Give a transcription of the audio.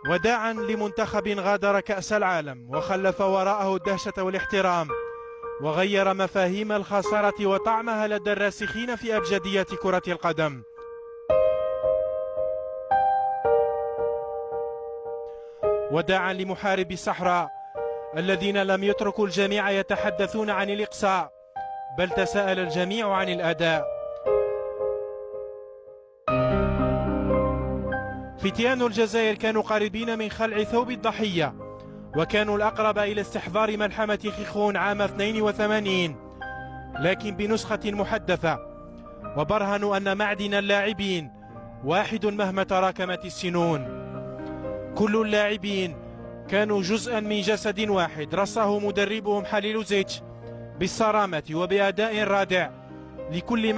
وداعا لمنتخب غادر كأس العالم وخلف وراءه الدهشة والاحترام، وغير مفاهيم الخسارة وطعمها لدى الراسخين في أبجدية كرة القدم. وداعا لمحاربي الصحراء الذين لم يتركوا الجميع يتحدثون عن الإقصاء، بل تساءل الجميع عن الأداء. فتيان الجزائر كانوا قريبين من خلع ثوب الضحية، وكانوا الأقرب إلى استحضار ملحمة خيخون عام 82، لكن بنسخة محدثة، وبرهنوا أن معدن اللاعبين واحد مهما تراكمت السنون. كل اللاعبين كانوا جزءا من جسد واحد رصه مدربهم حليل زيتش بالصرامة وبأداء رادع لكل